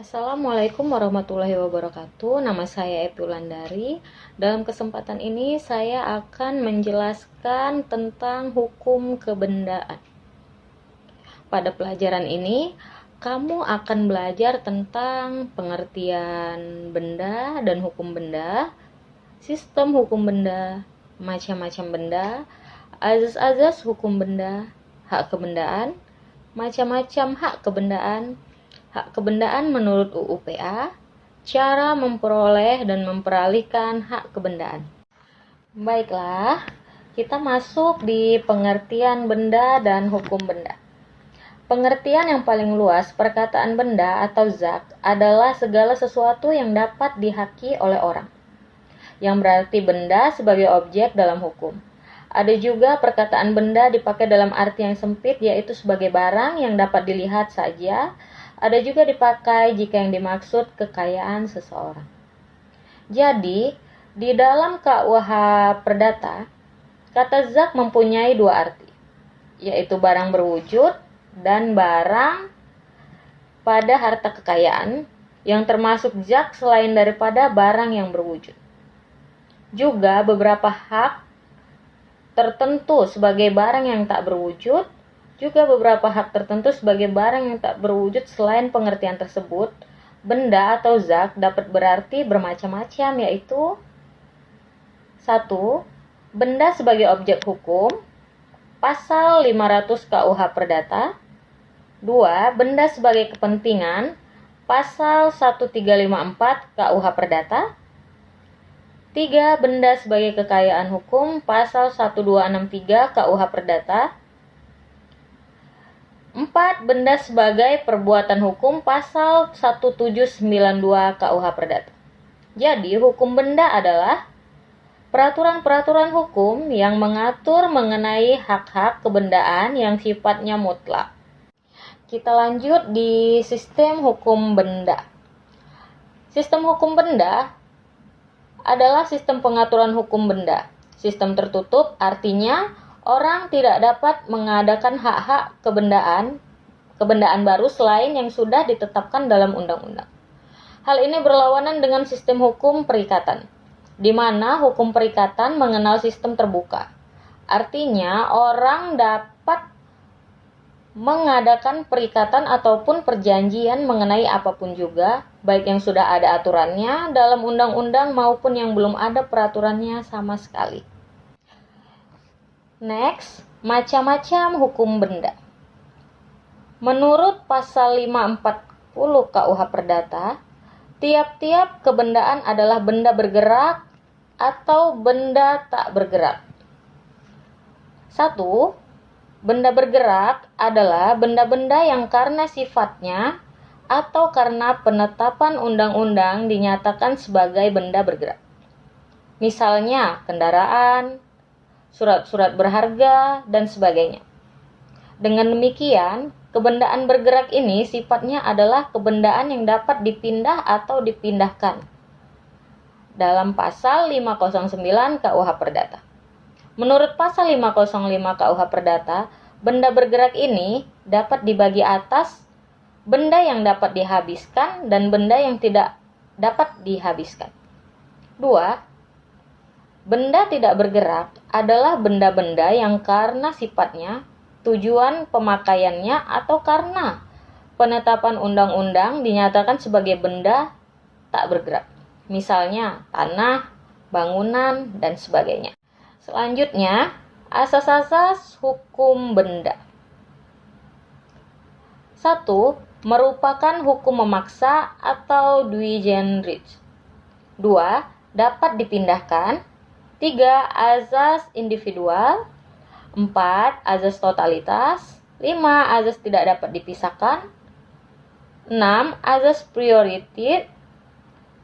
Assalamualaikum warahmatullahi wabarakatuh. Nama saya Epy Wulandari. Dalam kesempatan ini saya akan menjelaskan tentang hukum kebendaan. Pada pelajaran ini, kamu akan belajar tentang pengertian benda dan hukum benda, sistem hukum benda, macam-macam benda, azas-azas hukum benda, hak kebendaan, macam-macam hak kebendaan, hak kebendaan menurut UU PA, cara memperoleh dan memperalihkan hak kebendaan. Baiklah, kita masuk di pengertian benda dan hukum benda. Pengertian yang paling luas perkataan benda atau zat adalah segala sesuatu yang dapat dihaki oleh orang, yang berarti benda sebagai objek dalam hukum. Ada juga perkataan benda dipakai dalam arti yang sempit, yaitu sebagai barang yang dapat dilihat saja. Ada juga dipakai jika yang dimaksud kekayaan seseorang. Jadi, di dalam KUH Perdata, kata zat mempunyai dua arti, yaitu barang berwujud dan barang pada harta kekayaan, yang termasuk zat selain daripada barang yang berwujud. Juga beberapa hak tertentu sebagai barang yang tak berwujud, juga beberapa hak tertentu sebagai barang yang tak berwujud. Selain pengertian tersebut, benda atau zat dapat berarti bermacam-macam, yaitu 1. Benda sebagai objek hukum, pasal 500 KUH Perdata. 2. Benda sebagai kepentingan, pasal 1354 KUH Perdata. 3. Benda sebagai kekayaan hukum, pasal 1263 KUH Perdata. 4. Benda sebagai perbuatan hukum, pasal 1792 KUH Perdata. Jadi, hukum benda adalah peraturan-peraturan hukum yang mengatur mengenai hak-hak kebendaan yang sifatnya mutlak. Kita lanjut di sistem hukum benda. Sistem hukum benda adalah sistem pengaturan hukum benda. Sistem tertutup artinya orang tidak dapat mengadakan hak-hak kebendaan baru selain yang sudah ditetapkan dalam undang-undang. Hal ini berlawanan dengan sistem hukum perikatan, di mana hukum perikatan mengenal sistem terbuka. Artinya, orang dapat mengadakan perikatan ataupun perjanjian mengenai apapun juga, baik yang sudah ada aturannya dalam undang-undang maupun yang belum ada peraturannya sama sekali. Next, macam-macam hukum benda. Menurut pasal 540 KUH Perdata, tiap-tiap kebendaan adalah benda bergerak atau benda tak bergerak. 1. Benda bergerak adalah benda-benda yang karena sifatnya atau karena penetapan undang-undang dinyatakan sebagai benda bergerak. Misalnya, kendaraan, surat-surat berharga, dan sebagainya. Dengan demikian, kebendaan bergerak ini sifatnya adalah kebendaan yang dapat dipindah atau dipindahkan dalam pasal 509 KUH Perdata. Menurut pasal 505 KUH Perdata, benda bergerak ini dapat dibagi atas benda yang dapat dihabiskan dan benda yang tidak dapat dihabiskan. 2. Benda tidak bergerak adalah benda-benda yang karena sifatnya, tujuan pemakaiannya, atau karena penetapan undang-undang dinyatakan sebagai benda tak bergerak. Misalnya, tanah, bangunan, dan sebagainya. Selanjutnya, asas-asas hukum benda. 1. Merupakan hukum memaksa atau Dwiegenrecht. 2. Dapat dipindahkan. 3. Azas individual. 4. Azas totalitas. 5. Azas tidak dapat dipisahkan. 6. Azas priority.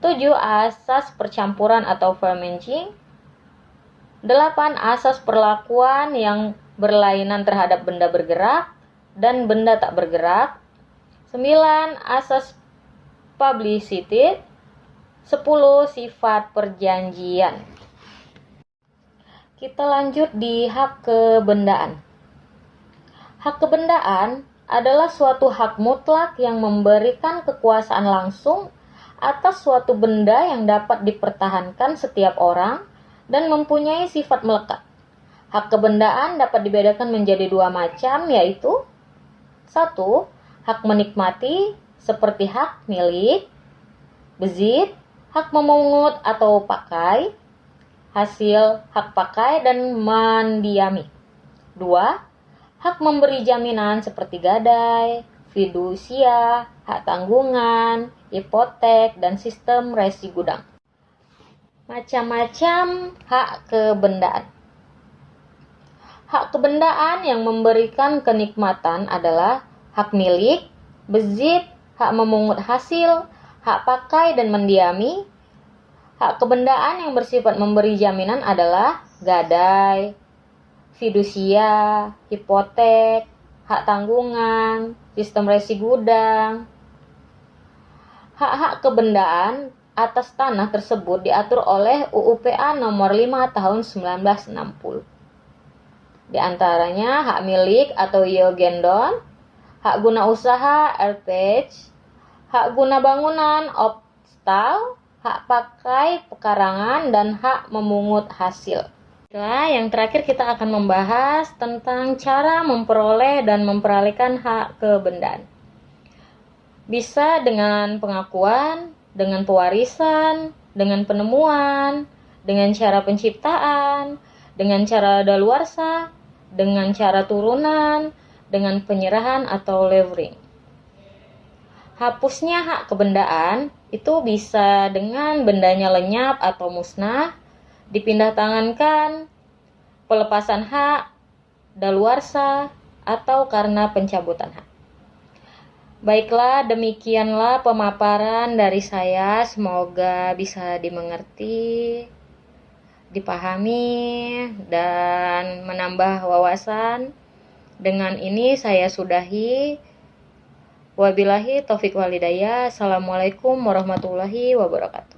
7. Asas percampuran atau fermenting. 8. Asas perlakuan yang berlainan terhadap benda bergerak dan benda tak bergerak. 9. Asas publicity. 10. Sifat perjanjian. Kita lanjut di hak kebendaan. Hak kebendaan adalah suatu hak mutlak yang memberikan kekuasaan langsung atas suatu benda yang dapat dipertahankan setiap orang dan mempunyai sifat melekat. Hak kebendaan dapat dibedakan menjadi dua macam, yaitu: 1. Hak menikmati seperti hak milik, bezit, hak memungut atau pakai, hasil hak pakai dan mendiami. 2. Hak memberi jaminan seperti gadai, fidusia, hak tanggungan, hipotek, dan sistem resi gudang. Macam-macam hak kebendaan. Hak kebendaan yang memberikan kenikmatan adalah hak milik, bezit, hak memungut hasil, hak pakai dan mendiami. Hak kebendaan yang bersifat memberi jaminan adalah gadai, fidusia, hipotek, hak tanggungan, sistem resi gudang. Hak-hak kebendaan atas tanah tersebut diatur oleh UU-PA nomor 5 tahun 1960. Di antaranya hak milik atau Eugendon, hak guna usaha Erpage, hak guna bangunan Opstal, hak pakai pekarangan, dan hak memungut hasil. Yang terakhir kita akan membahas tentang cara memperoleh dan memperalihkan hak kebendaan. Bisa dengan pengakuan, dengan pewarisan, dengan penemuan, dengan cara penciptaan, dengan cara daluarsa, dengan cara turunan, dengan penyerahan atau levering. Hapusnya hak kebendaan itu bisa dengan bendanya lenyap atau musnah, dipindah tangankan, pelepasan hak, daluarsa, atau karena pencabutan hak. Baiklah, demikianlah pemaparan dari saya. Semoga bisa dimengerti, dipahami, dan menambah wawasan. Dengan ini saya sudahi. Wabillahi taufiq walhidayah. Assalamualaikum warahmatullahi wabarakatuh.